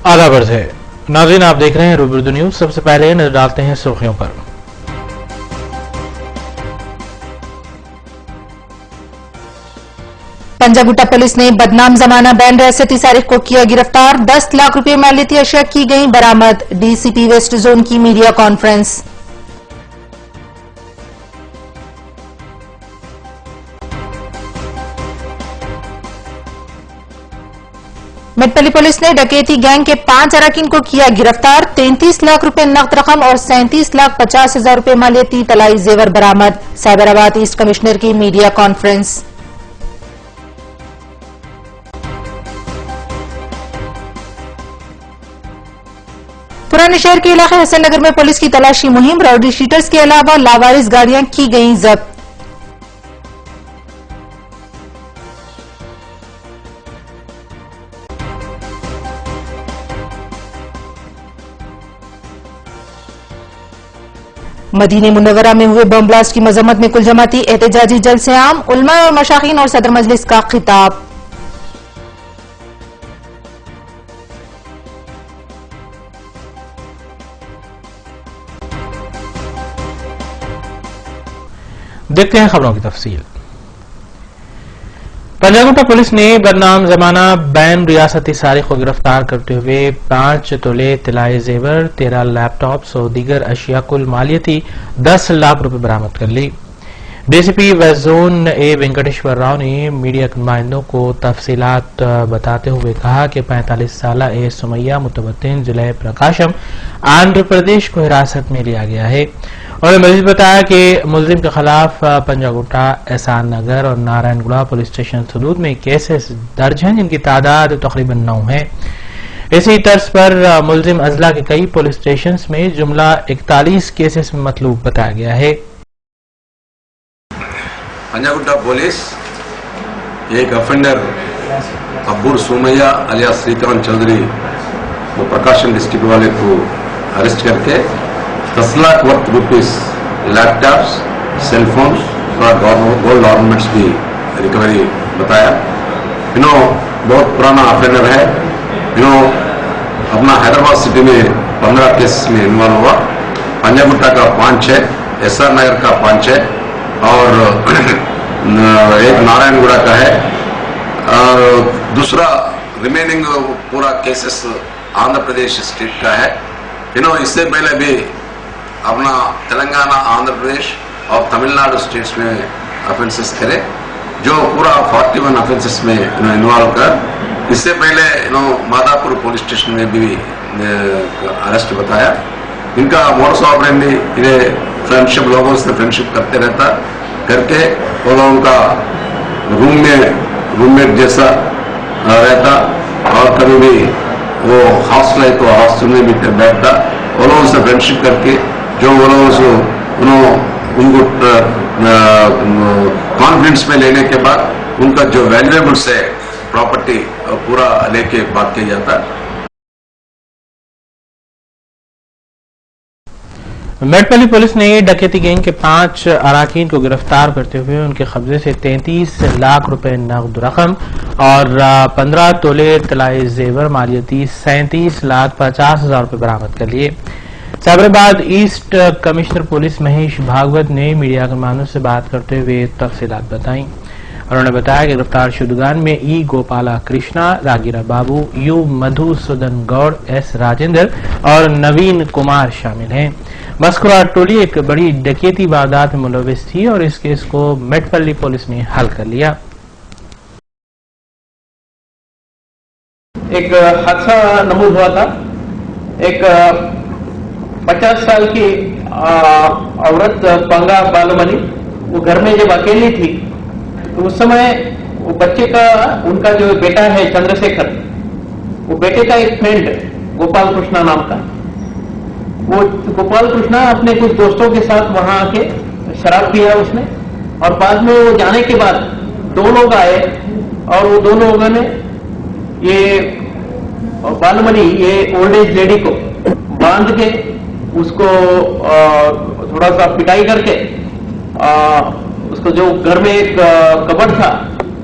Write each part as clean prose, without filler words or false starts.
आधा वर्ष है। नाज़रीन, आप देख रहे हैं रूबरू न्यूज। सबसे पहले नजर डालते हैं सुर्खियों पर। पंजागुट्टा पुलिस ने बदनाम जमाना बैन रियासत 30 तारीख को किया गिरफ्तार। 10 लाख रुपए मालियती अशिया की गई बरामद। डीसीपी वेस्ट जोन की मीडिया कॉन्फ्रेंस। मेटपल्ली पुलिस ने डकैती गैंग के 5 अराकीन को किया गिरफ्तार। 33 लाख रुपए नकद रकम और 37,50,000 रुपए मालियती तलाई जेवर बरामद। साइबराबाद ईस्ट कमिश्नर की मीडिया कॉन्फ्रेंस। पुराने शहर के इलाके हसन नगर में पुलिस की तलाशी मुहिम। राउडी शीटर्स के अलावा लावारिस गाड़ियां की गईं जब्त। मदीने मुनव्वरा में हुए बम ब्लास्ट की मजम्मत में कुल जमाती एहतजाजी जलसे आम। उलमा और मशाखीन और सदर मजलिस का खिताब। देखते हैं खबरों की तफसील। पंजागुट्टा पुलिस ने बदनाम जमाना बैन रियासती सारिक को गिरफ्तार करते हुए 5 तोले तिलाई जेवर, 13 लैपटॉप्स और दीगर अशिया कुल मालियती 10 लाख रुपए बरामद कर ली। DCP west zone A Venkateshwar Rao ने मीडिया नुमाइंदों को तफसीलात बताते हुए कहा कि 45 साला ए सुमैया मुतवत्तिन जिला प्रकाशम आंध्र प्रदेश को हिरासत में लिया गया है। उन्होंने मजीद बताया कि मुलजिम के खिलाफ पंजागुट्टा, एहसान नगर और नारायणगुड़ा पुलिस स्टेशन सदूद में केसेस दर्ज हैं, जिनकी तादाद तकरीबन 9 है। इसी तर्ज पर मुलजिम अजला के कई पुलिस स्टेशन में जुमला 41 केसेस में मतलूब बताया गया है। पंजागुट्टा पुलिस एक अफेंडर अब्बुर सुमैया अलिया श्रीकांत चौधरी वो प्रकाशन डिस्ट्रिक्ट वाले को अरेस्ट करके 10 lakh worth rupees laptops, cellphone और गोल्ड ऑर्नामेंट्स भी रिकवरी बताया। बहुत पुराना अफेंडर है। अपना हैदराबाद सिटी में 15 केस में इन्वॉल्व हुआ। पंजागुट्टा का 5 है, एसआर नगर का 5 है और एक नारायणगुड़ा का है और दूसरा रिमेनिंग पूरा केसेस आंध्र प्रदेश स्टेट का है। इससे पहले भी अपना तेलंगाना, आंध्र प्रदेश और तमिलनाडु स्टेट्स में ऑफेंसेस करे, जो पूरा 41 ऑफेंसेस में इन्वॉल्व कर। इससे पहले मादापुर पुलिस स्टेशन में भी अरेस्ट बताया। इनका मोडस ऑपरेंडी इन्हें फ्रेंडशिप, लोगों से फ्रेंडशिप करते रहता करके वो लोगों का रूममेट जैसा रहता और कभी भी वो हॉस्टल है तो हॉस्टल में भी बैठता। वो लोगों से फ्रेंडशिप करके जो वो लोगों से उनको कॉन्फिडेंस में लेने के बाद उनका जो वैल्यूएबल्स है प्रॉपर्टी पूरा लेके भाग के जाता। मेटपल्ली पुलिस ने डकैती गैंग के 5 अराकीन को गिरफ्तार करते हुए उनके कब्जे से 33 लाख रुपए नकद रकम और 15 तोले तलाई जेवर मालियती 37,50,000 रुपए बरामद कर लिए। Cyberabad east commissioner police Mahesh Bhagwat ने मीडिया नुमाइंदों से बात करते हुए तफसीलात बताई। उन्होंने बताया कि गिरफ्तार शुदगान में ई गोपाला कृष्णा, रागिरा बाबू, यू मधुसूदन गौड़, एस राजेंद्र और नवीन कुमार शामिल हैं। मस्कुरा टोली एक बड़ी डकैती वारदात में मुलविस थी और इस केस को मेटपल्ली पुलिस ने हल कर लिया। एक हादसा नमूद हुआ था। एक 50 साल की औरत पंगा बालमनी, वो घर में जब अकेली थी तो उस समय वो बच्चे का, उनका जो बेटा है चंद्रशेखर, वो बेटे का एक फ्रेंड गोपाल कृष्णा नाम का, वो गोपाल कृष्णा अपने कुछ दोस्तों के साथ वहां आके शराब पिया उसने और बाद में वो जाने के बाद 2 लोग आए और वो 2 लोगों ने ये बालमनी, ये ओल्ड एज लेडी को बांध के उसको थोड़ा सा पिटाई करके उसको जो घर में एक कबर्ड था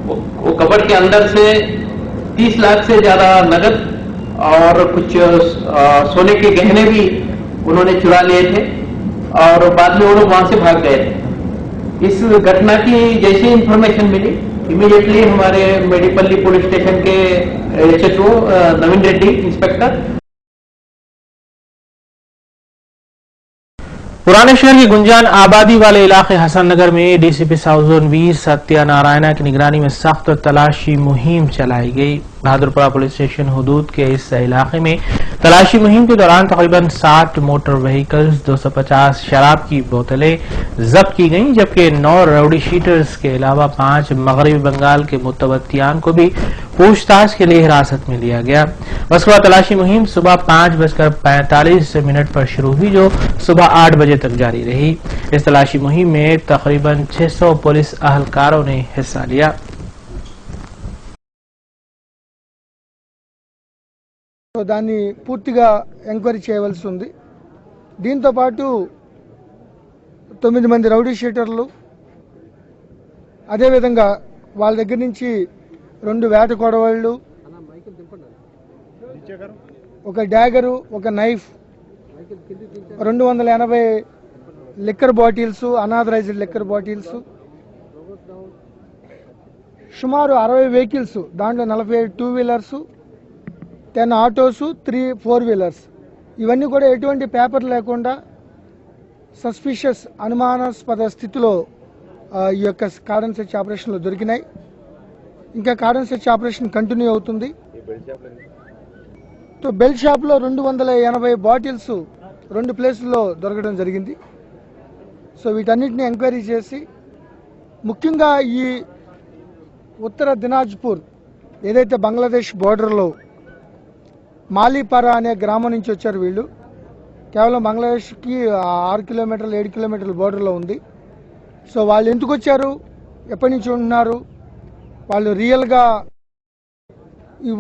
वो कबर्ड के अंदर से 30 लाख से ज्यादा नगद और कुछ सोने के गहने भी उन्होंने चुरा लिए थे और बाद में वो लोग वहां से भाग गए थे। इस घटना की जैसी इंफॉर्मेशन मिली, इमीडिएटली हमारे मेडीपल्ली पुलिस स्टेशन के HSO नवीन रेड्डी इंस्पेक्टर, पुराने शहर के गुंजान आबादी वाले इलाके हसन नगर में DCP साउथ जोन वीर सत्यानारायणा की निगरानी में सख्त तलाशी मुहिम चलाई गई। बहादुरपुरा पुलिस स्टेशन हुदूद के इस इलाके में तलाशी मुहिम के दौरान तकरीबन 60 मोटर व्हीकल्स, 250 शराब की बोतलें जब्त की गईं, जबकि 9 राउडी शीटर्स के अलावा 5 मगरबी बंगाल के मुतवत्तियान को भी पूछताछ के लिए हिरासत में लिया गया। उसके बाद तलाशी मुहिम सुबह 5:45 पर शुरू हुई, जो सुबह 8 बजे तक जारी रही। इस तलाशी मुहिम में तकरीबन 600 पुलिस अहलकारों ने हिस्सा लिया। దాన్ని పూర్తిగా ఎంక్వైరీ చేయవలసి ఉంది. దీంతో పాటు 9 మంది రౌడీ షీటర్లు, అదేవిధంగా వాళ్ళ దగ్గర నుంచి 2 వేట కొడవళ్ళు, ఒక డ్యాగరు, ఒక knife, 280 liquor bottles, unauthorised liquor bottles, సుమారు 60 వెహికల్స్, దాంట్లో 45 2 వీలర్స్, 10 ఆటోస్, 3 4 వీలర్స్, ఇవన్నీ కూడా ఎటువంటి పేపర్ లేకుండా సస్పిషియస్ అనుమానాస్పద స్థితిలో ఈ యొక్క కార్డన్ సెర్చ్ ఆపరేషన్లో దొరికినాయి. ఇంకా కార్డన్ సెర్చ్ ఆపరేషన్ కంటిన్యూ అవుతుంది. బెల్ట్ షాప్లో 280 బాటిల్స్ 2 ప్లేసుల్లో దొరకడం జరిగింది. సో వీటన్నిటిని ఎంక్వైరీ చేసి ముఖ్యంగా ఈ ఉత్తర దినాజ్పూర్ ఏదైతే బంగ్లాదేశ్ బోర్డర్లో మాలీపారా అనే గ్రామం నుంచి వచ్చారు వీళ్ళు. కేవలం బంగ్లాదేశ్కి 6 కిలోమీటర్లు 7 కిలోమీటర్ల బోర్డర్లో ఉంది. సో వాళ్ళు ఎందుకు వచ్చారు, ఎప్పటి నుంచి ఉంటున్నారు, వాళ్ళు రియల్గా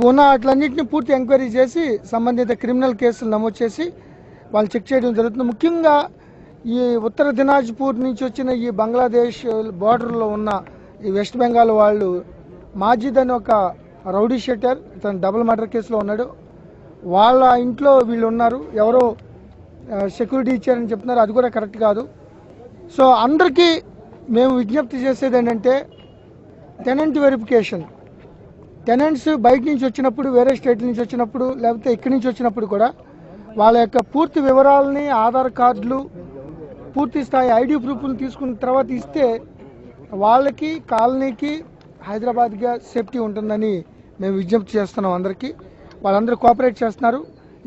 ఉన్న వాటిలన్నింటినీ పూర్తి ఎంక్వైరీ చేసి సంబంధిత క్రిమినల్ కేసులు నమోదు చేసి వాళ్ళు చెక్ చేయడం జరుగుతుంది. ముఖ్యంగా ఈ ఉత్తర దినాజ్పూర్ నుంచి వచ్చిన ఈ బంగ్లాదేశ్ బోర్డర్లో ఉన్న ఈ వెస్ట్ బెంగాల్ వాళ్ళు మాజిద్ అని ఒక రౌడీ షీటర్, ఇతను డబుల్ మర్డర్ కేసులో ఉన్నాడు. వాళ్ళ ఇంట్లో వీళ్ళు ఉన్నారు. ఎవరో సెక్యూరిటీ ఇచ్చారని చెప్తున్నారు, అది కూడా కరెక్ట్ కాదు. సో అందరికీ మేము విజ్ఞప్తి చేసేది ఏంటంటే టెనెంట్ వెరిఫికేషన్. టెనెంట్స్ బయట నుంచి వచ్చినప్పుడు, వేరే స్టేట్ నుంచి వచ్చినప్పుడు, లేకపోతే ఇక్కడి నుంచి వచ్చినప్పుడు కూడా వాళ్ళ యొక్క పూర్తి వివరాలని, ఆధార్ కార్డులు, పూర్తి స్థాయి ఐడి ప్రూఫ్లు తీసుకున్న తర్వాత ఇస్తే వాళ్ళకి, కాలనీకి, హైదరాబాద్గా సేఫ్టీ ఉంటుందని మేము విజ్ఞప్తి చేస్తున్నాం అందరికీ. వాళ్ళందరూ కోఆపరేట్ చేస్తున్నారు.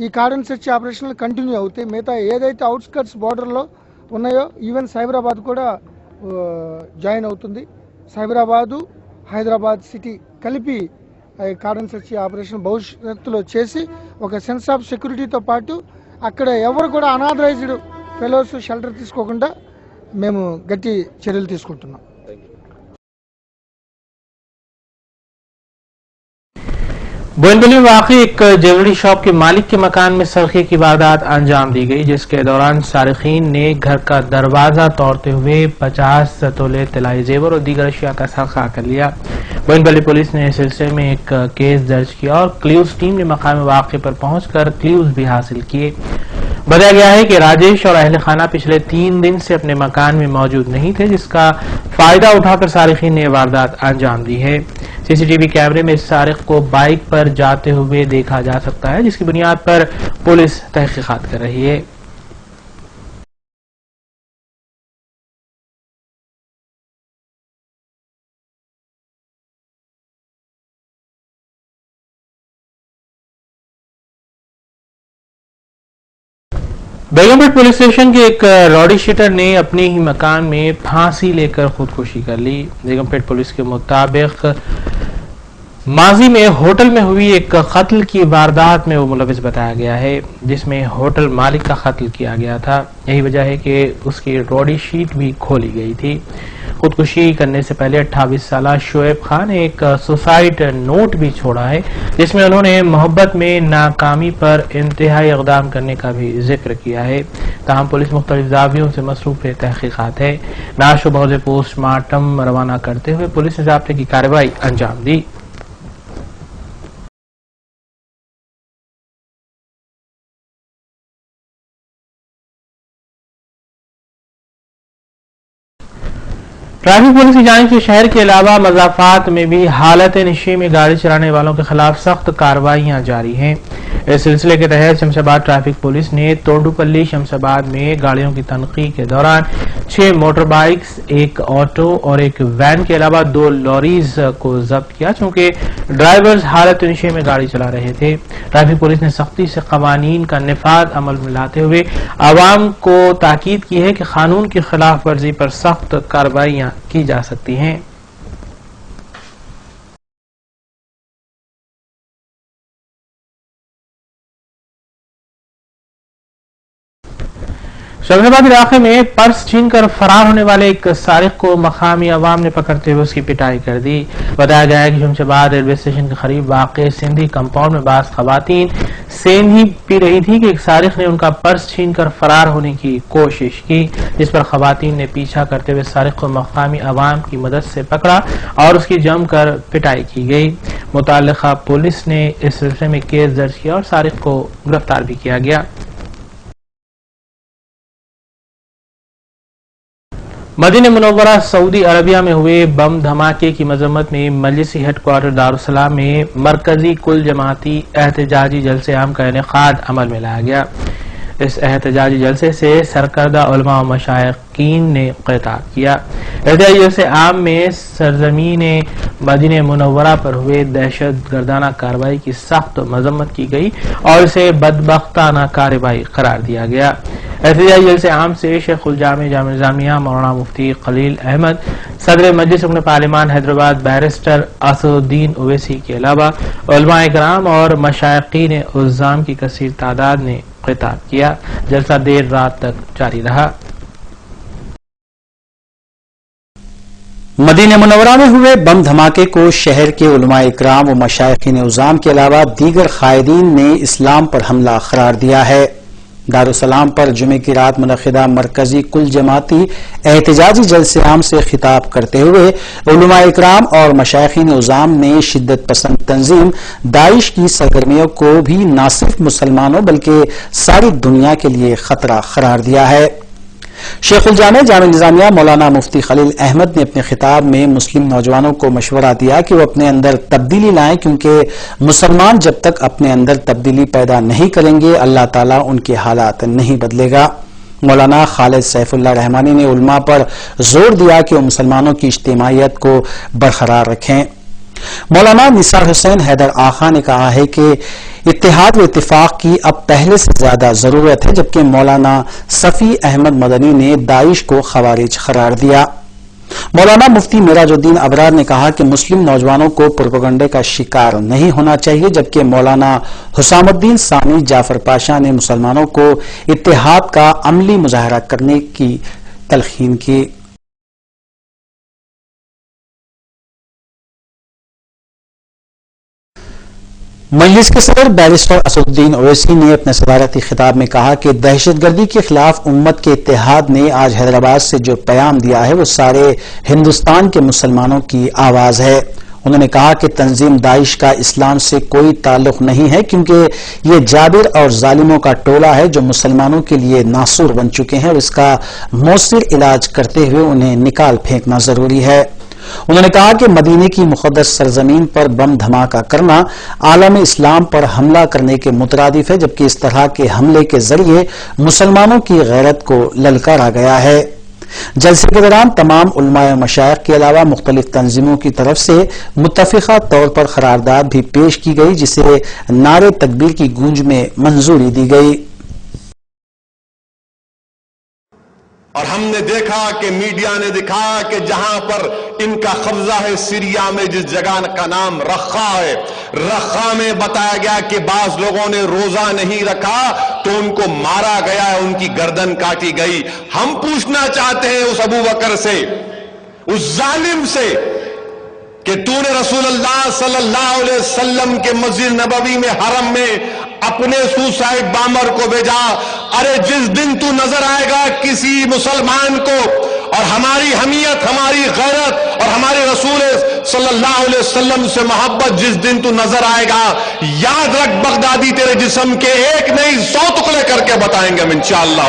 ఈ కార్డన్ సెర్చ్ ఆపరేషన్లు కంటిన్యూ అవుతాయి. మిగతా ఏదైతే అవుట్స్కట్స్ బార్డర్లో ఉన్నాయో ఈవెన్ సైబరాబాద్ కూడా జాయిన్ అవుతుంది. సైబరాబాదు, హైదరాబాద్ సిటీ కలిపి కార్డన్ సెర్చ్ ఆపరేషన్ భవిష్యత్తులో చేసి ఒక సెన్స్ ఆఫ్ సెక్యూరిటీతో పాటు అక్కడ ఎవరు కూడా అనాథరైజ్డ్ ఫెలోస్ షెల్టర్ తీసుకోకుండా మేము గట్టి చర్యలు తీసుకుంటున్నాం. बोयनपल्ली में वाक़ई एक ज्वेलरी शॉप के मालिक के मकान में सरखे की वारदात अंजाम दी गई, जिसके दौरान सारिकीन ने घर का दरवाजा तोड़ते हुए 50 तोले तिलाई जेवर और दीगर अशिया का सरखा कर लिया। बोयनपल्ली पुलिस ने इस सिलसिले में एक केस दर्ज किया और क्ल्यूज टीम ने मकाम वाक़े पर पहुंचकर क्ल्यूज भी हासिल किए। बताया गया है कि राजेश और अहले खाना पिछले 3 दिन से अपने मकान में मौजूद नहीं थे, जिसका फायदा उठाकर सारिकीन ने वारदात अंजाम दी है। सीसीटीवी कैमरे में इस सारिक को बाइक पर जाते हुए देखा जा सकता है, जिसकी बुनियाद पर पुलिस तहकीकात कर रही है। बेगमपेट पुलिस स्टेशन के एक रॉडी शीटर ने अपने ही मकान में फांसी लेकर खुदकुशी कर ली। बेगमपेट पुलिस के मुताबिक माजी में होटल में हुई एक कत्ल की वारदात में वो मुलविस बताया गया है, जिसमें होटल मालिक का कत्ल किया गया था। यही वजह है कि उसकी रॉडी शीट भी खोली गई थी। खुदकुशी करने से पहले 28 साल शोएब खान ने एक सुसाइड नोट भी छोड़ा है, जिसमें उन्होंने मोहब्बत में नाकामी पर इंतहाई इक़दाम करने का भी जिक्र किया है। ताहम पुलिस मुख्तलिफ ज़ावियों से मसरूफ़ तहकीकात है। नाश व बग़ज़ पोस्टमार्टम रवाना करते हुए पुलिस ने ज़ाब्ते की कार्रवाई अंजाम दी। ٹریفک پولیس کی جانب سے شہر کے علاوہ مضافات میں بھی حالت نشے میں گاڑی چلانے والوں کے خلاف سخت کارروائیاں جاری ہیں۔ اس سلسلے کے تحت شمس آباد ٹریفک پولیس نے توڈوپلی شمس آباد میں گاڑیوں کی تنقیح کے دوران 6 موٹر بائکس، 1 آٹو اور 1 وین کے علاوہ 2 لوریز کو ضبط کیا، چونکہ ڈرائیورز حالت نشے میں گاڑی چلا رہے تھے۔ ٹریفک پولیس نے سختی سے قوانین کا نفاذ عمل میں لاتے ہوئے عوام کو تاکید کی ہے کہ قانون کی خلاف ورزی پر سخت کارروائیاں کی جا سکتی ہیں۔ شمس آباد علاقے میں پرس چھین کر فرار ہونے والے ایک سارق کو مقامی عوام نے پکڑتے ہوئے اس کی پٹائی کر دی۔ بتایا گیا ہے کہ شمس آباد ریلوے اسٹیشن کے قریب واقع سندھی کمپاؤنڈ میں بعض خواتین سیندھی پی رہی تھی کہ ایک سارق نے ان کا پرس چھین کر فرار ہونے کی کوشش کی، جس پر خواتین نے پیچھا کرتے ہوئے سارق کو مقامی عوام کی مدد سے پکڑا اور اس کی جم کر پٹائی کی گئی۔ متعلقہ پولیس نے اس سلسلے میں کیس درج کیا اور سارق کو گرفتار بھی کیا گیا۔ مدینہ منورہ سعودی عربیہ میں ہوئے بم دھماکے کی مذمت میں مجلسی ہیڈ کوارٹر دارالسلام میں مرکزی کل جماعتی احتجاجی جلسے عام کا انعقاد عمل میں لایا گیا۔ اس احتجاجی جلسے سے سرکردہ علماء و مشائقین نے خطاب کیا۔ احتجاجی جلسے عام میں سرزمین مدینہ منورہ پر ہوئے دہشت گردانہ کارروائی کی سخت مذمت کی گئی اور اسے بدبختانہ کارروائی قرار دیا گیا۔ احتجاجی جلسے عام سے شیخ الجامع جامع نظامیہ مولانا مفتی خلیل احمد، صدر مجلس رکن پارلیمان حیدرآباد بیرسٹر اسد الدین اویسی کے علاوہ علماء کرام اور مشائقین عظام کی کثیر تعداد نے خطاب کیا۔ جلسہ دیر رات تک جاری رہا۔ مدینہ منورہ میں ہوئے بم دھماکے کو شہر کے علماء اکرام و مشائقین عظام کے علاوہ دیگر قائدین نے اسلام پر حملہ قرار دیا ہے۔ دارالسلام پر جمعے کی رات منعقدہ مرکزی کل جماعتی احتجاجی جلسے عام سے خطاب کرتے ہوئے علماء اکرام اور مشائقین عظام نے شدت پسند تنظیم داعش کی سرگرمیوں کو بھی نہ صرف مسلمانوں بلکہ ساری دنیا کے لیے خطرہ قرار دیا ہے۔ شیخ الجامع جامع نظامیہ مولانا مفتی خلیل احمد نے اپنے خطاب میں مسلم نوجوانوں کو مشورہ دیا کہ وہ اپنے اندر تبدیلی لائیں، کیونکہ مسلمان جب تک اپنے اندر تبدیلی پیدا نہیں کریں گے اللہ تعالیٰ ان کے حالات نہیں بدلے گا۔ مولانا خالد سیف اللہ رحمانی نے علماء پر زور دیا کہ وہ مسلمانوں کی اجتماعیت کو برقرار رکھیں۔ مولانا نثار حسین حیدر آخا نے کہا ہے کہ اتحاد و اتفاق کی اب پہلے سے زیادہ ضرورت ہے، جبکہ مولانا صفی احمد مدنی نے داعش کو خوارج قرار دیا۔ مولانا مفتی معراج الدین ابرار نے کہا کہ مسلم نوجوانوں کو پروپیگنڈے کا شکار نہیں ہونا چاہیے، جبکہ مولانا حسام الدین ثانی جعفر پاشا نے مسلمانوں کو اتحاد کا عملی مظاہرہ کرنے کی تلقین کی۔ مجلس کے صدر بیرسٹر اسد الدین اویسی نے اپنے صدارتی خطاب میں کہا کہ دہشت گردی کے خلاف امت کے اتحاد نے آج حیدرآباد سے جو پیام دیا ہے وہ سارے ہندوستان کے مسلمانوں کی آواز ہے۔ انہوں نے کہا کہ تنظیم داعش کا اسلام سے کوئی تعلق نہیں ہے، کیونکہ یہ جابر اور ظالموں کا ٹولہ ہے جو مسلمانوں کے لیے ناسور بن چکے ہیں اور اس کا مؤثر علاج کرتے ہوئے انہیں نکال پھینکنا ضروری ہے۔ انہوں نے کہا کہ مدینے کی مقدس سرزمین پر بم دھماکہ کرنا عالم اسلام پر حملہ کرنے کے مترادف ہے، جبکہ اس طرح کے حملے کے ذریعے مسلمانوں کی غیرت کو للکارا گیا ہے۔ جلسے کے دوران تمام علماء و مشائخ کے علاوہ مختلف تنظیموں کی طرف سے متفقہ طور پر قرارداد بھی پیش کی گئی، جسے نعرے تکبیر کی گونج میں منظوری دی گئی۔ اور ہم نے دیکھا کہ میڈیا نے دکھایا کہ جہاں پر ان کا قبضہ ہے سیریا میں، جس جگہ کا نام رخا ہے، رخا میں بتایا گیا کہ بعض لوگوں نے روزہ نہیں رکھا تو ان کو مارا گیا ہے، ان کی گردن کاٹی گئی۔ ہم پوچھنا چاہتے ہیں اس ابو بکر سے، اس ظالم سے، کہ تو نے رسول اللہ صلی اللہ علیہ وسلم کے مسجد نبوی میں حرم میں اپنے سوسائڈ بامر کو بھیجا۔ ارے جس دن تو نظر آئے گا کسی مسلمان کو اور ہماری حمیت، ہماری غیرت اور ہمارے رسول صلی اللہ علیہ وسلم سے محبت جس دن تو نظر آئے گا، یاد رکھ بغدادی تیرے جسم کے ایک نہیں 100 ٹکڑے کر کے بتائیں گے ہم انشاءاللہ۔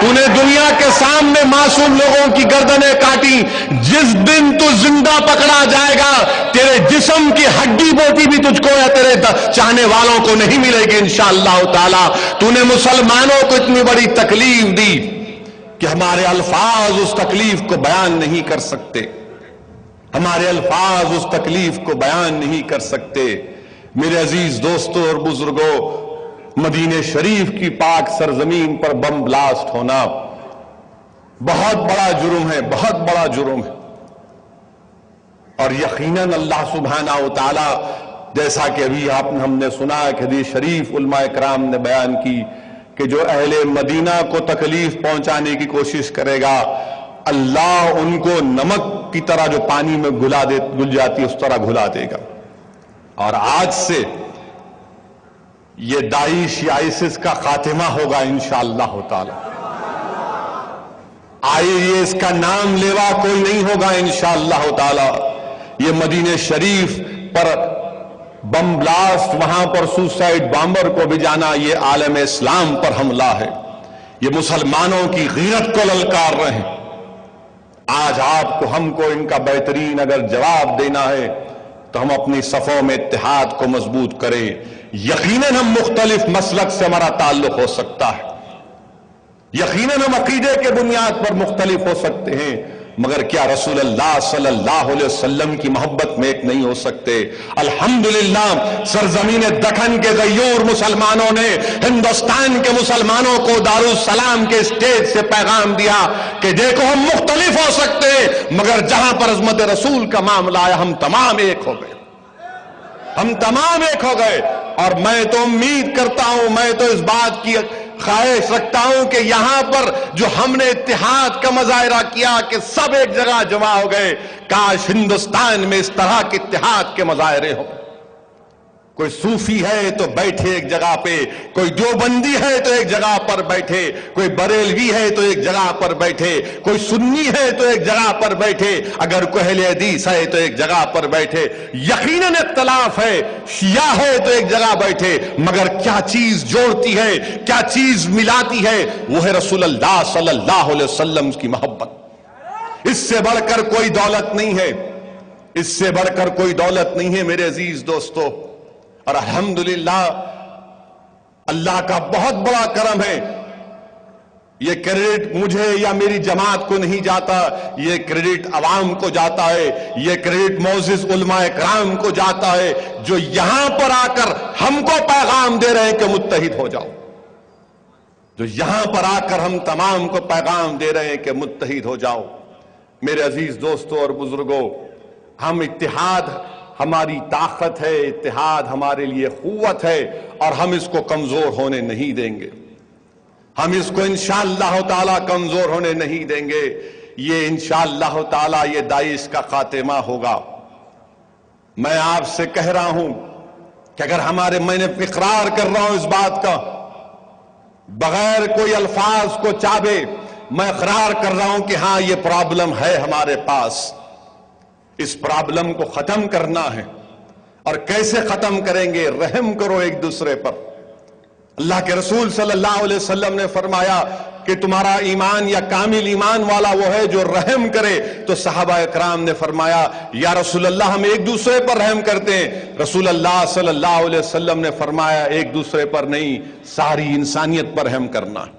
तूने दुनिया के सामने मासूम लोगों की गर्दनें काटी। जिस दिन तू जिंदा पकड़ा जाएगा, तेरे जिस्म की हड्डी बोटी भी तुझको या तेरे चाहने वालों को नहीं मिलेगी इंशाअल्लाह ताला। तूने मुसलमानों को इतनी बड़ी तकलीफ दी कि हमारे अल्फाज उस तकलीफ को बयान नहीं कर सकते, हमारे अल्फाज उस तकलीफ को बयान नहीं कर सकते। मेरे अजीज दोस्तों और बुजुर्गों, मदीने शरीफ की पाक सरजमीन पर बम ब्लास्ट होना बहुत बड़ा जुर्म है, बहुत बड़ा जुर्म है। और यकीनन अल्लाह सुब्हाना व तआला, जैसा कि अभी हमने सुना कि हदीस शरीफ उलमाए कराम ने बयान की कि जो अहले मदीना को तकलीफ पहुंचाने की कोशिश करेगा, अल्लाह उनको नमक की तरह जो पानी में घुल जाती है उस तरह घुला देगा। और आज से ये दाइश या आईसिस का खातिमा होगा इंशाअल्लाह ताला। ये इसका नाम लेवा कोई नहीं होगा इंशाअल्लाह ताला। ये मदीने शरीफ पर बम ब्लास्ट, वहां पर सुसाइड बॉम्बर को भी जाना, ये आलम इस्लाम पर हमला है। ये मुसलमानों की गीरत को ललकार रहे हैं। आज आपको हमको इनका बेहतरीन अगर जवाब देना है तो हम अपनी सफों में इत्तेहाद को मजबूत करें। यकीनन हम मुख्तलिफ मसलक से हमारा ताल्लुक हो सकता है, यकीनन हम अकीदे के बुनियाद पर मुख्तलिफ हो सकते हैं, मगर क्या रसूलुल्लाह सल्लल्लाहु अलैहि वसल्लम की मोहब्बत में एक नहीं हो सकते। अल्हम्दुलिल्लाह सरजमीन दखन के गयूर मुसलमानों ने हिंदुस्तान के मुसलमानों को दारुस सलाम के स्टेज से पैगाम दिया कि देखो हम मुख्तलिफ हो सकते हैं, मगर जहां पर अज़मत रसूल का मामला आया हम तमाम एक हो गए, हम तमाम एक हो गए। और मैं तो उम्मीद करता हूं, मैं तो इस बात की ख्वाहिश रखता हूं कि यहां पर जो हमने इत्तेहाद का मुजाहिरा किया कि सब एक जगह जमा हो गए, काश हिंदुस्तान में इस तरह के इत्तेहाद के मुजाहिरे हो। कोई सूफी है तो बैठे एक जगह पे, कोई देवबंदी है तो एक जगह पर बैठे, कोई बरेलवी है तो एक जगह पर बैठे, कोई सुन्नी है तो एक जगह पर बैठे, अगर कोई अहले हदीस है तो एक जगह पर बैठे। यकीनन इख्तलाफ है, शिया है तो एक जगह बैठे, मगर क्या चीज जोड़ती है, क्या चीज मिलाती है, वो है रसूलुल्लाह सल्लल्लाहु अलैहि वसल्लम की मोहब्बत। इससे बढ़कर कोई दौलत नहीं है, इससे बढ़कर कोई दौलत नहीं है मेरे अजीज दोस्तों। और अल्हम्दुलिल्लाह अल्लाह का बहुत बड़ा करम है, ये क्रेडिट मुझे या मेरी जमात को नहीं जाता, ये क्रेडिट अवाम को जाता है, ये क्रेडिट मौजिज उलमाए कराम को जाता है, जो यहां पर आकर हमको पैगाम दे रहे हैं कि मुत्तहिद हो जाओ, जो यहां पर आकर हम तमाम को पैगाम दे रहे हैं कि मुत्तहिद हो जाओ। मेरे अजीज दोस्तों और बुजुर्गों, हम इत्तेहाद हमारी ताकत है, इत्तेहाद हमारे लिए कुव्वत है, और हम इसको कमजोर होने नहीं देंगे, हम इसको इंशाअल्लाह ताला कमजोर होने नहीं देंगे। ये इंशाअल्लाह ताला ये दाइश का खातिमा होगा। मैं आपसे कह रहा हूं कि अगर मैंने इकरार कर रहा हूं इस बात का बगैर कोई अल्फाज को चाबे, मैं इकरार कर रहा हूं कि हां ये प्रॉब्लम है हमारे पास, इस प्रॉब्लम को खत्म करना है। और कैसे खत्म करेंगे? रहम करो एक दूसरे पर। अल्लाह के रसूल सल्लल्लाहु अलैहि वसल्लम ने फरमाया कि तुम्हारा ईमान या कामिल ईमान वाला वो है जो रहम करे। तो सहाबा इकराम ने फरमाया, या रसूल अल्लाह हम एक दूसरे पर रहम करते हैं। रसूल अल्लाह सल्लल्लाहु अलैहि वसल्लम ने फरमाया, एक दूसरे पर नहीं, सारी इंसानियत पर रहम करना है,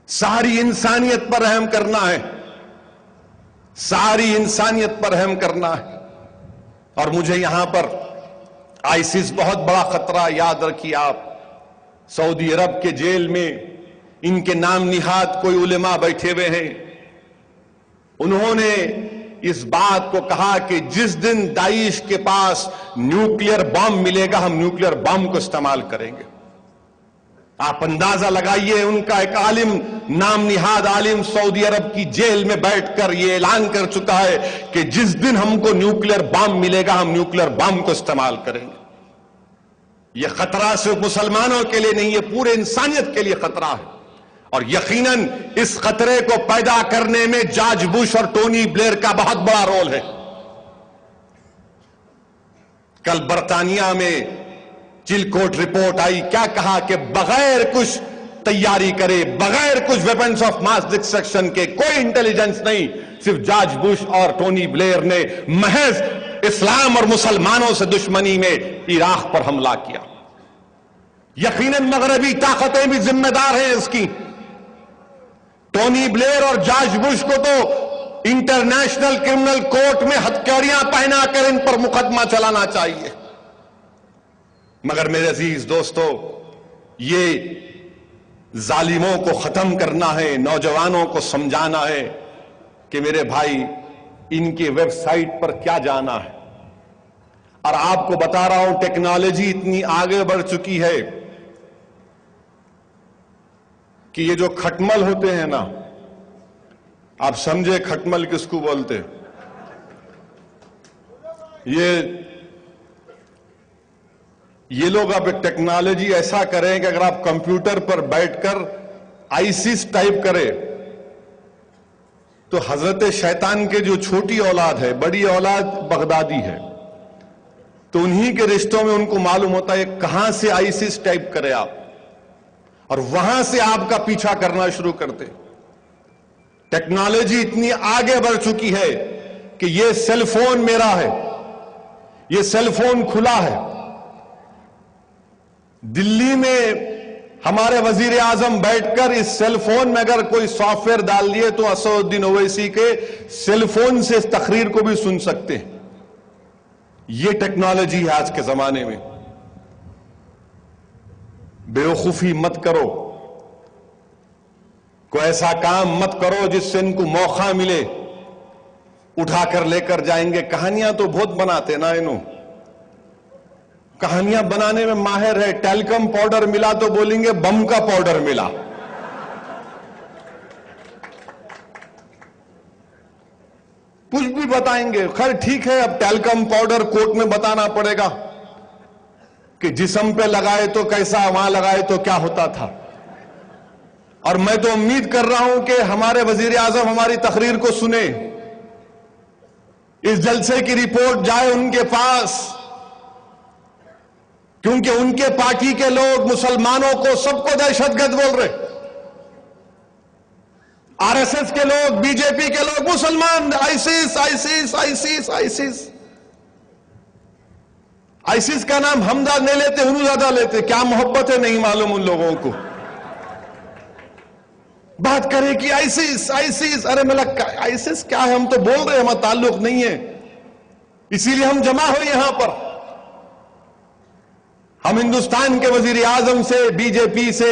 सारी इंसानियत पर रहम करना है, सारी इंसानियत पर रहम करना है। और मुझे यहां पर आईसिस बहुत बड़ा खतरा, याद रखिए आप, सऊदी अरब के जेल में इनके नाम निहाद कोई उलेमा बैठे हुए हैं, उन्होंने इस बात को कहा कि जिस दिन दाइश के पास न्यूक्लियर बम मिलेगा हम न्यूक्लियर बम को इस्तेमाल करेंगे। आप अंदाजा लगाइए, उनका एक आलिम, नाम निहाद आलिम सऊदी अरब की जेल में बैठकर यह ऐलान कर चुका है कि जिस दिन हमको न्यूक्लियर बम मिलेगा हम न्यूक्लियर बम को इस्तेमाल करेंगे। यह खतरा सिर्फ मुसलमानों के लिए नहीं, यह पूरे इंसानियत के लिए खतरा है। और यकीनन इस खतरे को पैदा करने में जॉर्ज बुश और टोनी ब्लेयर का बहुत बड़ा रोल है। कल बर्तानिया में चिलकोट रिपोर्ट आई, क्या कहा कि बगैर कुछ तैयारी करे बगैर कुछ वेपन्स ऑफ मास डिस्ट्रक्शन के, कोई इंटेलिजेंस नहीं, सिर्फ जॉर्ज बुश और टोनी ब्लेयर ने महज इस्लाम और मुसलमानों से दुश्मनी में इराक पर हमला किया। यकीनन मगरबी ताकतें भी जिम्मेदार हैं इसकी। टोनी ब्लेयर और जॉर्ज बुश को तो इंटरनेशनल क्रिमिनल कोर्ट में हथकड़ियां पहनाकर इन पर मुकदमा चलाना चाहिए। मगर मेरे अजीज दोस्तों, ये जालिमों को खत्म करना है, नौजवानों को समझाना है कि मेरे भाई इनके वेबसाइट पर क्या जाना है। और आपको बता रहा हूं, टेक्नोलॉजी इतनी आगे बढ़ चुकी है कि ये जो खटमल होते हैं ना, आप समझे खटमल किसको बोलते, ये लोग अब एक टेक्नोलॉजी ऐसा करें कि अगर आप कंप्यूटर पर बैठकर आईसिस टाइप करें तो हजरत शैतान के जो छोटी औलाद है, बड़ी औलाद बगदादी है, तो उन्हीं के रिश्तों में उनको मालूम होता है कहां से आईसिस टाइप करें आप, और वहां से आपका पीछा करना शुरू करते। टेक्नोलॉजी इतनी आगे बढ़ चुकी है कि ये सेल फोन मेरा है, ये सेल फोन खुला है। दिल्ली में हमारे वजीर आजम बैठकर इस सेल फोन में अगर कोई सॉफ्टवेयर डाल दिए तो असदुद्दीन ओवैसी के सेल फोन से इस तकरीर को भी सुन सकते हैं। ये टेक्नोलॉजी है आज के जमाने में। बेवकूफी मत करो, कोई ऐसा काम मत करो जिससे इनको मौका मिले, उठाकर लेकर जाएंगे। कहानियां तो बहुत बनाते ना, इन्हों कहानियां बनाने में माहिर है। टेलकम पाउडर मिला तो बोलेंगे बम का पाउडर मिला। कुछ भी बताएंगे। खैर ठीक है, अब टेलकम पाउडर कोर्ट में बताना पड़ेगा कि जिस्म पे लगाए तो कैसा, वहां लगाए तो क्या होता था। और मैं तो उम्मीद कर रहा हूं कि हमारे वजीर आजम हमारी तकरीर को सुने, इस जलसे की रिपोर्ट जाए उनके पास, क्योंकि उनके पार्टी के लोग मुसलमानों को सबको दहशतगर्द बोल रहे। आरएसएस के लोग, बीजेपी के लोग मुसलमान ISIS ISIS ISIS ISIS. ISIS का नाम हम नहीं लेते, उन्होंने ज्यादा लेते। क्या मोहब्बत है नहीं मालूम उन लोगों को। बात करें कि आईसिस आईसिस, अरे मैं लगता आईसिस क्या है, हम तो बोल रहे हैं हमारा ताल्लुक नहीं है, इसीलिए हम जमा हुए यहां पर। हम हिंदुस्तान के वजीर आजम से, बीजेपी से,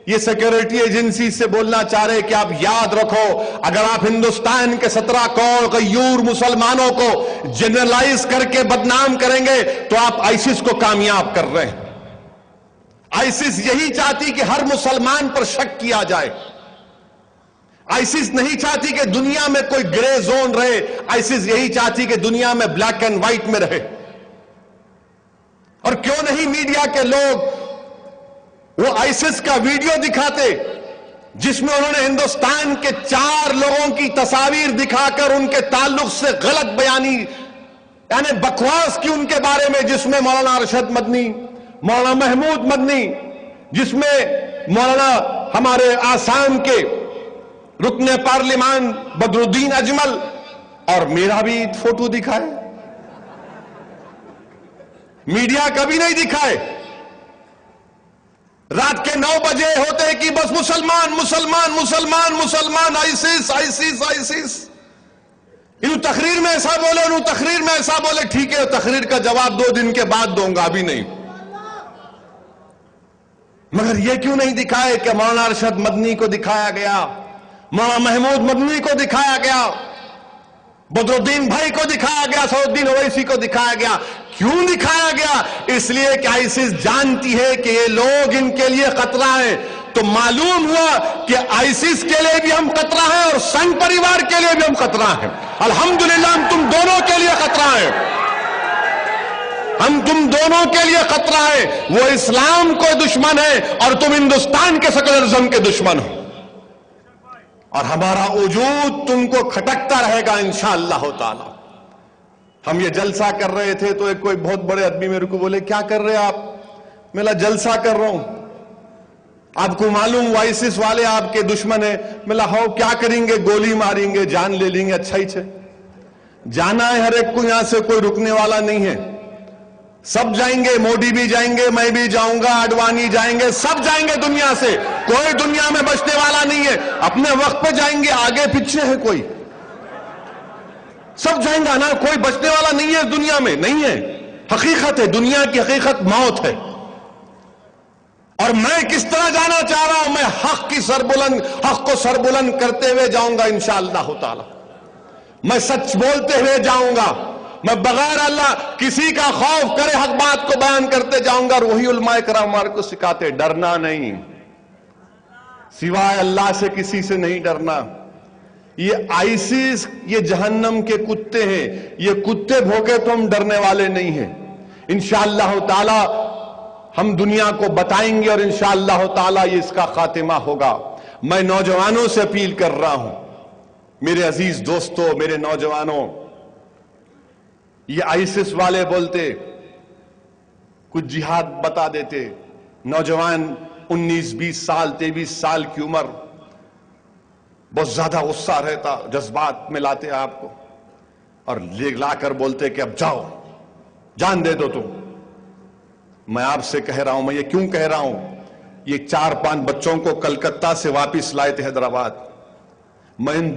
ये सिक्योरिटी एजेंसी से बोलना चाह रहे कि आप याद रखो, अगर आप हिंदुस्तान के 17 करोड़ गयूर मुसलमानों को जनरलाइज करके बदनाम करेंगे तो आप आईसिस को कामयाब कर रहे हैं। आईसिस यही चाहती कि हर मुसलमान पर शक किया जाए। आईसिस नहीं चाहती कि दुनिया में कोई ग्रे जोन रहे। आईसिस यही चाहती कि दुनिया में ब्लैक एंड व्हाइट में रहे। और क्यों नहीं मीडिया के लोग वो आईसिस का वीडियो दिखाते जिसमें उन्होंने हिंदुस्तान के 4 लोगों की तस्वीर दिखाकर उनके ताल्लुक से गलत बयानी यानी बकवास की उनके बारे में, जिसमें मौलाना अरशद मदनी, मौलाना महमूद मदनी, जिसमें मौलाना हमारे आसाम के रुकने पार्लिमान बदरुद्दीन अजमल और मेरा भी फोटो दिखाए। मीडिया कभी नहीं दिखाए। रात के 9 बजे होते कि बस मुसलमान मुसलमान मुसलमान मुसलमान आईसिस आईसिस आईसिस। इन तकरीर में ऐसा बोले, इन तकरीर में ऐसा बोले। ठीक है, तकरीर का जवाब 2 दिन के बाद दूंगा, अभी नहीं। मगर यह क्यों नहीं दिखाए कि मौलाना अरशद मदनी को दिखाया गया, मौलाना महमूद मदनी को दिखाया गया, बदरुद्दीन भाई को दिखाया गया, असदुद्दीन ओवैसी को दिखाया गया। क्यों दिखाया गया? इसलिए कि आईसिस जानती है कि ये लोग इनके लिए खतरा है। तो मालूम हुआ कि आईसिस के लिए भी हम खतरा है और संघ परिवार के लिए भी हम खतरा है। अल्हम्दुलिल्लाह हम तुम दोनों के लिए खतरा है, हम तुम दोनों के लिए खतरा है। वो इस्लाम को दुश्मन है और तुम हिंदुस्तान के सेक्युलरिज्म के दुश्मन हो। और हमारा वजूद तुमको खटकता रहेगा इंशाअल्लाह ताला। हम ये जलसा कर रहे थे तो एक कोई बहुत बड़े आदमी मेरे को बोले क्या कर रहे हैं आप? मैं जलसा कर रहा हूं। आपको मालूम वो आईसिस वाले आपके दुश्मन है, मिला हो क्या करेंगे, गोली मारेंगे, जान ले लेंगे, अच्छा ही है। जाना है हर एक को, यहां से कोई रुकने वाला नहीं है, सब जाएंगे, मोदी भी जाएंगे, मैं भी जाऊंगा, आडवाणी जाएंगे, सब जाएंगे दुनिया से, कोई दुनिया में बचने वाला नहीं है। अपने वक्त पे जाएंगे, आगे पीछे है कोई, सब जाएंगे ना, कोई बचने वाला नहीं है इस दुनिया में, नहीं है, हकीकत है, दुनिया की हकीकत मौत है। और मैं किस तरह जाना चाह रहा हूं, मैं हक को सरबुलंद करते हुए जाऊंगा इंशाअल्लाह ताला, मैं सच बोलते हुए जाऊंगा, मैं बगैर अल्लाह किसी का खौफ करे हक बात को बयान करते जाऊंगा। और वही उलमाए कराम हमारे को सिखाते, डरना नहीं, सिवाय अल्लाह से किसी से नहीं डरना। ये आईसिस, ये जहन्नम के कुत्ते हैं, ये कुत्ते भोंके तो हम डरने वाले नहीं हैं। इंशाअल्लाह ताला हम दुनिया को बताएंगे और इंशाअल्लाह ताला ये इसका खातिमा होगा। मैं नौजवानों से अपील कर रहा हूं, मेरे अजीज दोस्तों, मेरे नौजवानों, ये आईसिस वाले बोलते, कुछ जिहाद बता देते, नौजवान 19-20 साल 23 साल की उम्र, बहुत ज्यादा गुस्सा रहता, जज्बात में लाते आपको और ले लाकर बोलते कि अब जाओ, जान दे दो तुम। मैं आपसे कह रहा हूं, मैं ये क्यों कह रहा हूं, ये 4-5 बच्चों को कलकत्ता से वापस लाए थे हैदराबाद। मैं इन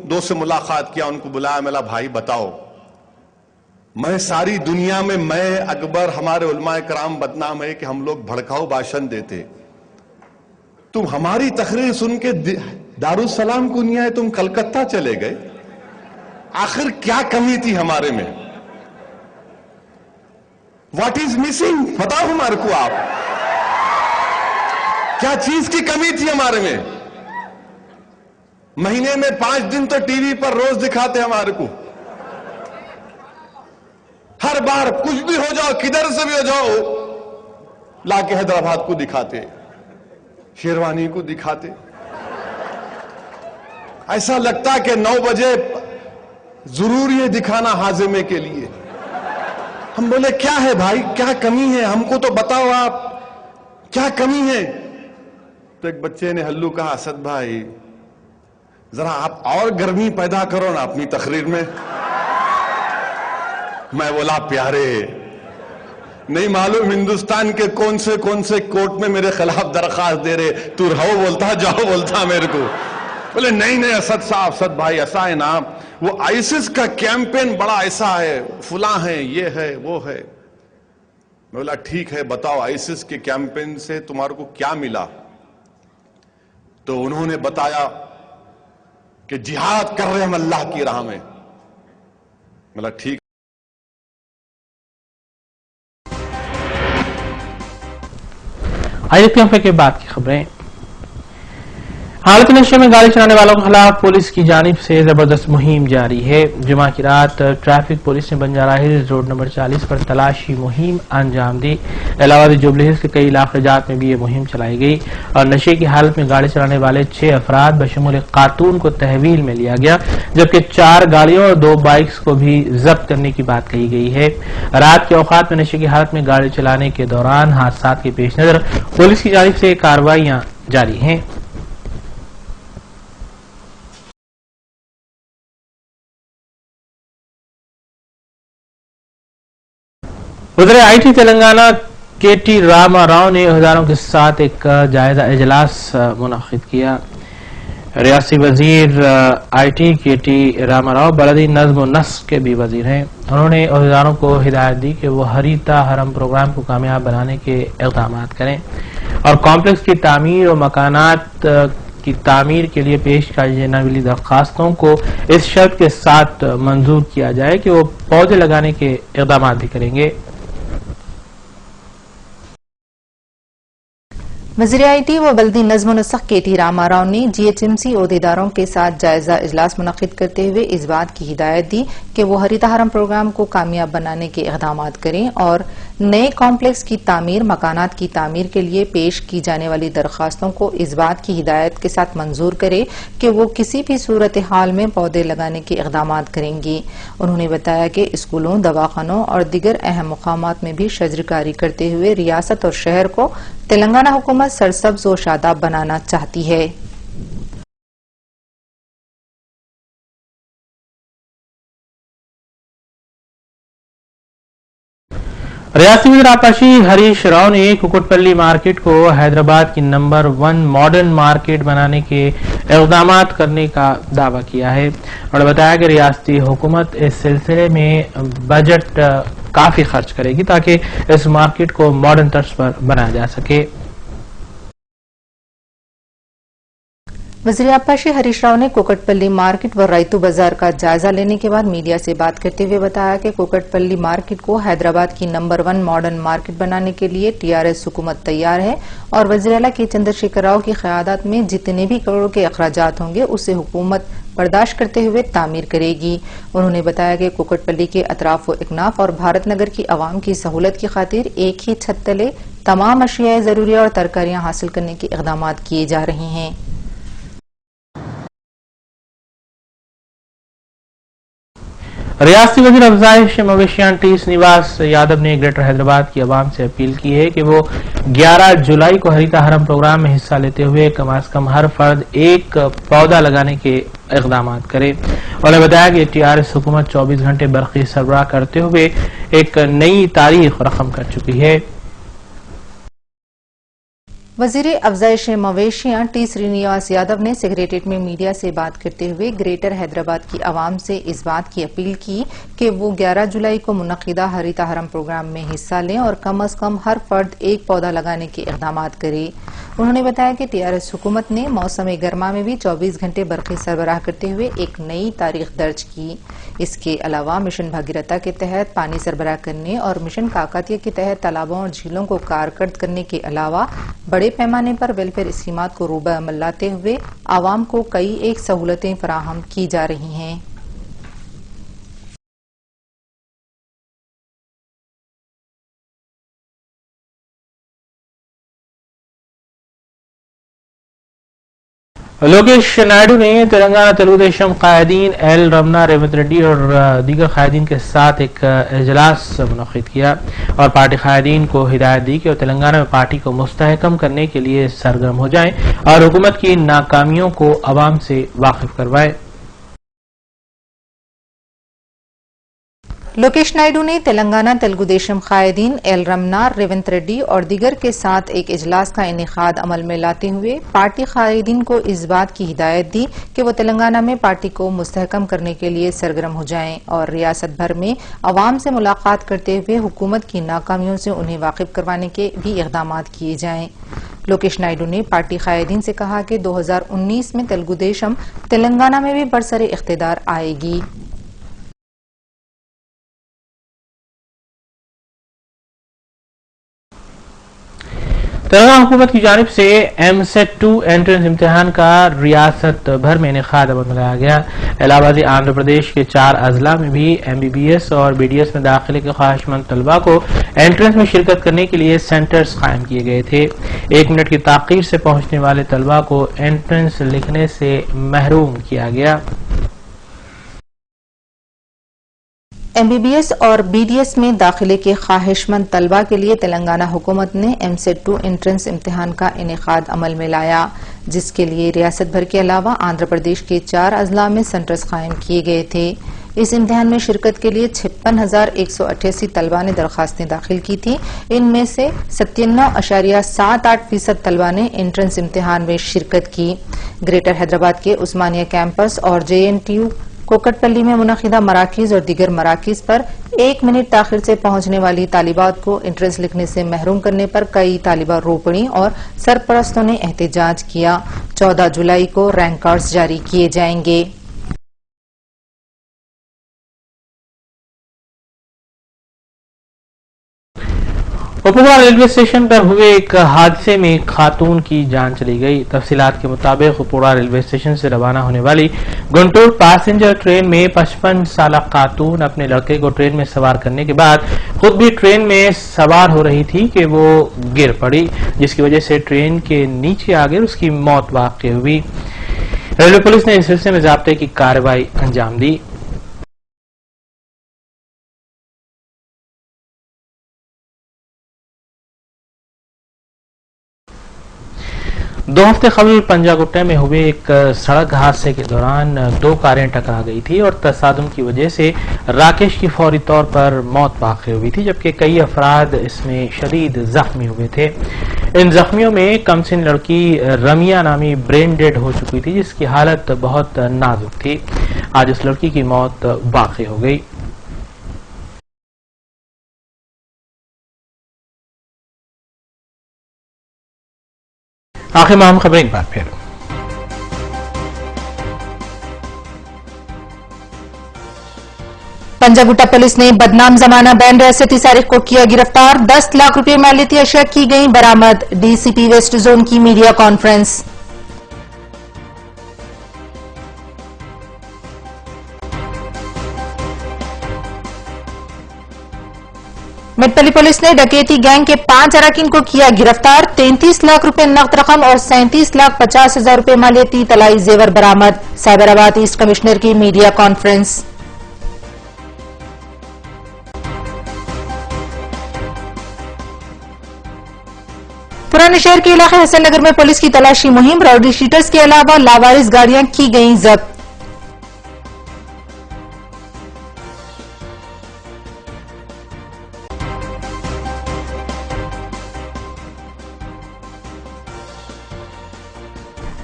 दो से मुलाकात किया, उनको बुलाया, मिला भाई बताओ, मैं सारी दुनिया में, मैं अकबर, हमारे उलमाए कराम बदनाम है कि हम लोग भड़काऊ भाषण देते, तुम हमारी तकरीर सुन के दारुसलाम को नहीं आए, तुम कलकत्ता चले गए, आखिर क्या कमी थी हमारे में? व्हाट इज मिसिंग, बताओ हमारे को आप, क्या चीज की कमी थी हमारे में? महीने में 5 दिन तो टीवी पर रोज दिखाते हमारे को, हर बार कुछ भी हो जाओ, किधर से भी हो जाओ, लाके हैदराबाद को दिखाते, शेरवानी को दिखाते। ऐसा लगता कि 9 बजे जरूरी है दिखाना हाजिमे के लिए। हम बोले क्या है भाई, क्या कमी है, हमको तो बताओ आप, क्या कमी है? तो एक बच्चे ने हल्लू कहा, असद भाई जरा आप और गर्मी पैदा करो ना अपनी तकरीर में। मैं बोला प्यारे, नहीं मालूम हिंदुस्तान के कौन से कोर्ट में मेरे खिलाफ दरखास्त दे रहे, तू रहो बोलता, जाओ बोलता मेरे को। बोले नहीं असद साहब, असद भाई ऐसा है ना, वो आईसिस का कैंपेन बड़ा ऐसा है, फुला है, ये है, वो है। मैं बोला ठीक है, बताओ आईसिस के कैंपेन से तुम्हारे को क्या मिला? तो उन्होंने बताया कि जिहाद कर रहे हम अल्लाह की राह में। बोला ठीक। आइए देखते हैं के बाद की खबरें। हालत नशे में गाड़ी चलाने वालों के खिलाफ पुलिस की जानिब से जबरदस्त मुहिम जारी है। जुमा की रात ट्रैफिक पुलिस ने बंजारा हिल्स रोड नंबर 40 पर तलाशी मुहिम अंजाम दी। इलाहाबाद जुबली हिल्स के कई इलाके जात में भी ये मुहिम चलाई गई और नशे की हालत में गाड़ी चलाने वाले 6 अफराद बशमूल खातून को तहवील में लिया गया, जबकि 4 गाड़ियों और 2 बाइक्स को भी जब्त करने की बात कही गई है। रात के औकात में नशे की हालत में गाड़ी चलाने के दौरान हादसा के पेश नजर पुलिस की जानिब से कार्रवाइयां जारी हैं। उधर आईटी तेलंगाना केटी रामा राव ने अहदेदारों के साथ एक जायजा इजलास मुनक्किद किया। रियासी वजीर आईटी केटी रामा राव बलदी नज्म व नस्क के भी वजीर हैं। उन्होंने अहदेदारों को हिदायत दी कि वो हरीता हरम प्रोग्राम को कामयाब बनाने के इक़दाम करें और कॉम्प्लेक्स की तामीर और मकानात की तामीर के लिए पेश की जाने वाली दरखास्तों को इस शर्त के साथ मंजूर किया जाए कि वो पौधे लगाने के इक़दाम भी करेंगे। वज़ीर आईटी व बल्दी नज़्म व नस्ख केटी रामा राव ने जीएचएमसी ओहदेदारों के साथ जायजा इजलास मुनक्किद करते हुए इस बात की हिदायत दी कि वो हरिता हरम प्रोग्राम को कामयाब बनाने के इक़दाम करें और نئے کمپلیکس کی تعمیر مکانات کی تعمیر کے لیے پیش کی جانے والی درخواستوں کو اس بات کی ہدایت کے ساتھ منظور کرے کہ وہ کسی بھی صورتحال میں پودے لگانے کے اقدامات کریں گی۔ انہوں نے بتایا کہ اسکولوں، دواخانوں اور دیگر اہم مقامات میں بھی شجرکاری کرتے ہوئے ریاست اور شہر کو تلنگانہ حکومت سرسبز و شاداب بنانا چاہتی ہے۔ ریاستی وزیر آبپاشی ہریش راؤ نے کوکٹ پلی مارکیٹ کو حیدرآباد کی نمبر 1 ماڈرن مارکیٹ بنانے کے اقدامات کرنے کا دعویٰ کیا ہے اور بتایا کہ ریاستی حکومت اس سلسلے میں بجٹ کافی خرچ کرے گی تاکہ اس مارکیٹ کو ماڈرن طرز پر بنایا جا سکے۔ وزیر آبپاشی ہریش راؤ نے کوکٹ پلی مارکیٹ و ریتو بازار کا جائزہ لینے کے بعد میڈیا سے بات کرتے ہوئے بتایا کہ کوکٹ پلی مارکیٹ کو حیدرآباد کی نمبر 1 ماڈرن مارکیٹ بنانے کے لیے TRS حکومت تیار ہے اور وزیر اعلیٰ کے چندر شیکھر راؤ کی قیادت میں جتنے بھی کروڑوں کے اخراجات ہوں گے اسے حکومت برداشت کرتے ہوئے تعمیر کرے گی۔ انہوں نے بتایا کہ کوکٹ پلی کے اطراف و اکناف اور بھارت نگر کی عوام کی سہولت کی خاطر ایک ہی چھت تلے تمام اشیاء ضروریہ اور ترکاریاں حاصل کرنے کے اقدامات کیے جا رہے ہیں۔ ریاستی وزیر افزائش مویشیاں ٹی سرینواس یادو نے گریٹر حیدرآباد کی عوام سے اپیل کی ہے کہ وہ 11 جولائی کو ہریتا ہرم پروگرام میں حصہ لیتے ہوئے کم از کم ہر فرد ایک پودا لگانے کے اقدامات کرے۔ انہوں نے بتایا کہ TRS حکومت 24 گھنٹے برقی سربراہ کرتے ہوئے ایک نئی تاریخ رقم کر چکی ہے۔ وزیر افزائش مویشیاں ٹی سرینواس یادو نے سیکریٹریٹ میں میڈیا سے بات کرتے ہوئے گریٹر حیدرآباد کی عوام سے اس بات کی اپیل کی کہ وہ 11 جولائی کو منعقدہ ہریتا ہرم پروگرام میں حصہ لیں اور کم از کم ہر فرد ایک پودا لگانے کے اقدامات کرے۔ انہوں نے بتایا کہ TRS حکومت نے موسم گرما میں بھی 24 گھنٹے برقی سربراہ کرتے ہوئے ایک نئی تاریخ درج کی۔ اس کے علاوہ مشن بھاگیرتا کے تحت پانی سربراہ کرنے اور مشن کاکاتیہ کے تحت تالابوں اور جھیلوں کو کارکرد کرنے کے علاوہ بڑے پیمانے پر ویلفیئر اسکیمات کو روبہ عمل لاتے ہوئے عوام کو کئی ایک سہولتیں فراہم کی جا رہی ہیں۔ لوکیش نائیڈو نے تلنگانہ تلگو دیشم قائدین ایل رمنا ریونت ریڈی اور دیگر قائدین کے ساتھ ایک اجلاس منعقد کیا اور پارٹی قائدین کو ہدایت دی کہ وہ تلنگانہ میں پارٹی کو مستحکم کرنے کے لیے سرگرم ہو جائیں اور حکومت کی ناکامیوں کو عوام سے واقف کروائے۔ لوکیش نائیڈو نے تلنگانہ تلگو دیشم قائدین ایل رمنا ریونت ریڈی اور دیگر کے ساتھ ایک اجلاس کا انعقاد عمل میں لاتے ہوئے پارٹی قائدین کو اس بات کی ہدایت دی کہ وہ تلنگانہ میں پارٹی کو مستحکم کرنے کے لیے سرگرم ہو جائیں اور ریاست بھر میں عوام سے ملاقات کرتے ہوئے حکومت کی ناکامیوں سے انہیں واقف کروانے کے بھی اقدامات کیے جائیں۔ لوکیش نائیڈو نے پارٹی قائدین سے کہا کہ 2019 میں تلگو دیشم تلنگانہ میں بھی برسر اقتدار آئے گی۔ تلنگانہ حکومت کی جانب سے MSET 2 انٹرنس امتحان کا ریاست بھر میں انعقاد عمل میں لایا گیا۔ الہ آبادی آندھرا پردیش کے 4 اضلاع میں بھی MBBS اور BDS میں داخلے کے خواہش مند طلباء کو انٹرنس میں شرکت کرنے کے لیے سینٹرز قائم کیے گئے تھے۔ 1 منٹ کی تاخیر سے پہنچنے والے طلباء کو انٹرنس لکھنے سے محروم کیا گیا۔ MBBS اور BDS میں داخلے کے خواہش مند طلباء کے لیے تلنگانہ حکومت نے MSET 2 انٹرنس امتحان کا انعقاد عمل میں لایا، جس کے لیے ریاست بھر کے علاوہ آندھرا پردیش کے 4 اضلاع میں سینٹرز قائم کیے گئے تھے۔ اس امتحان میں شرکت کے لیے 56,188 طلباء نے درخواستیں داخل کی تھیں۔ ان میں سے 97.78% طلباء نے انٹرنس امتحان میں شرکت کی۔ گریٹر حیدرآباد کے عثمانیہ کیمپس اور JNTU کوکٹ پلی میں منعقدہ مراکز اور دیگر مراکز پر 1 منٹ تاخیر سے پہنچنے والی طالبات کو انٹرنس لکھنے سے محروم کرنے پر کئی طالبہ رو پڑیں اور سرپرستوں نے احتجاج کیا۔ 14 جولائی کو رینک کارڈز جاری کیے جائیں گے۔ उपवा रेलवे स्टेशन पर हुए एक हादसे में एक खातून की जान चली गई। तफसीलात के मुताबिक उपवा रेलवे स्टेशन से रवाना होने वाली गुंटूर पैसेंजर ट्रेन में 55 साल खातून अपने लड़के को ट्रेन में सवार करने के बाद खुद भी ट्रेन में सवार हो रही थी कि वो गिर पड़ी, जिसकी वजह से ट्रेन के नीचे आ गिर उसकी मौत वाक़ हुई। रेलवे पुलिस ने इस सिलसिले में ज़ाब्ते की कार्रवाई अंजाम दी। दो हफ्ते कबल पंजागुट्टा में हुए एक सड़क हादसे के दौरान दो कारें टकरा गई थी और तसादुम की वजह से राकेश की फौरी तौर पर मौत वाक़ हुई थी, जबकि कई अफराद इसमें शदीद जख्मी हुए थे। इन जख्मियों में कमसिन लड़की रमिया नामी ब्रेन डेड हो चुकी थी, जिसकी हालत बहुत नाजुक थी। आज उस लड़की की मौत वाक़ हो गई। आखिर में हम खबरें एक बार फिर। पंजागुट्टा पुलिस ने बदनाम जमाना बैंड रियासती सारिक को किया गिरफ्तार। 10 लाख रुपए मालियती अशिया की गई बरामद। डीसीपी वेस्ट जोन की मीडिया कॉन्फ्रेंस। मेटपल्ली पुलिस ने डकैती गैंग के 5 अराकीन को किया गिरफ्तार। 33 लाख रुपए नकद रकम और 37,50,000 रुपए मालियती तलाई जेवर बरामद। साइबराबाद ईस्ट कमिश्नर की मीडिया कॉन्फ्रेंस। पुराने शहर के इलाके हसन नगर में पुलिस की तलाशी मुहिम। राउडी शीटर्स के अलावा लावारिस गाड़ियां की गई जब्त।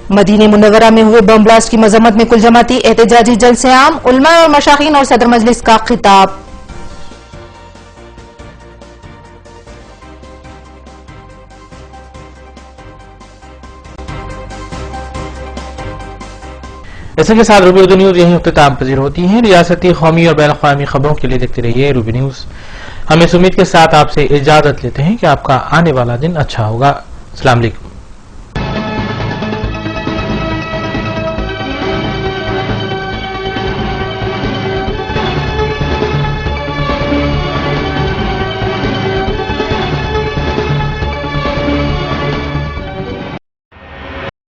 मदीने मुनव्वरा में हुए बम ब्लास्ट की मजम्मत में कुल जमाती एहतजाजी जलसे आम। उलमा और मशाखीन और सदर मजलिस का खिताब। इसी के साथ रूबी न्यूज यही इख्तिताम पजीर होती हैं। रियासती, कौमी और बैन अक़वामी खबरों के लिए देखते रहिए रूबी न्यूज। हम इस उम्मीद के साथ आपसे इजाजत लेते हैं कि आपका आने वाला दिन अच्छा होगा। अस्सलाम वालेकुम।